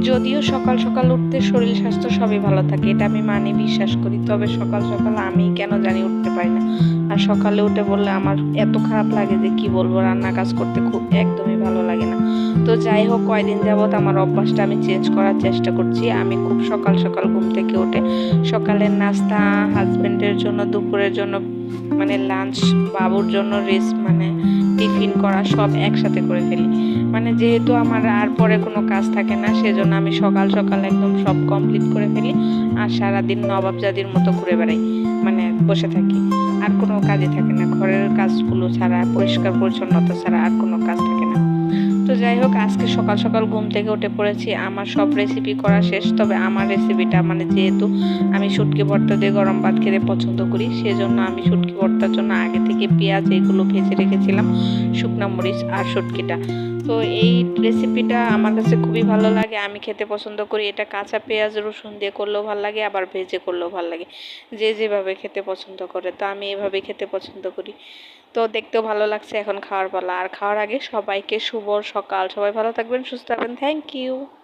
যদিও সকাল সকাল উঠতে শরীর স্বাস্থ্য সবই ভালো থাকে, এটা আমি মানি, বিশ্বাস করি। তবে সকাল সকাল আমি কেন জানি উঠতে পারি না। আর সকালে উঠে বললে আমার এত খারাপ লাগে যে কি বলবো, রান্না কাজ করতে খুব একদমই ভালো লাগে না। তো যাই হোক, কয়দিন যাবত আমার অভ্যাসটা আমি চেঞ্জ করার চেষ্টা করছি। আমি খুব সকাল সকাল ঘুম থেকে উঠে সকালের নাস্তা, হাজবেন্ডের জন্য দুপুরের জন্য মানে লাঞ্চ, বাবুর জন্য রেস্ট মানে টিফিন করা সব একসাথে করে ফেলি। মানে যেহেতু আমার আর পরে কোনো কাজ থাকে না, সেজন্য আমি সকাল সকাল একদম সব কমপ্লিট করে ফেলি। আর সারাদিন নবাবজাদির মতো ঘুরে বেড়াই, মানে বসে থাকি। আর কোনো কাজই থাকে না, ঘরের কাজগুলো ছাড়া, পরিষ্কার পরিচ্ছন্নতা ছাড়া আর কোনো কাজ থাকে না। তো যাই হোক, আজকে সকাল সকাল ঘুম থেকে উঠে পড়েছি, আমার সব রেসিপি করা শেষ। তবে আমার রেসিপিটা মানে যেহেতু আমি শুটকি ভর্তা দিয়ে গরম ভাত খেতে পছন্দ করি, সেজন্য আমি শুটকি ভর্তার জন্য আগে থেকে পেঁয়াজ এগুলো ভেজে রেখেছিলাম, শুকনো মরিচ আর শুটকিটা। তো এই রেসিপিটা আমার কাছে খুবই ভালো লাগে, আমি খেতে পছন্দ করি। এটা কাঁচা পেঁয়াজ রসুন দিয়ে করলেও ভালো লাগে, আবার ভেজে করলেও ভালো লাগে, যে যেভাবে খেতে পছন্দ করে। তো আমি এভাবে খেতে পছন্দ করি। তো দেখতেও ভালো লাগছে। এখন খাওয়ার পালা। আর খাওয়ার আগে সবাইকে শুভ সকাল। সবাই ভালো থাকবেন, সুস্থ থাকবেন। Thank you.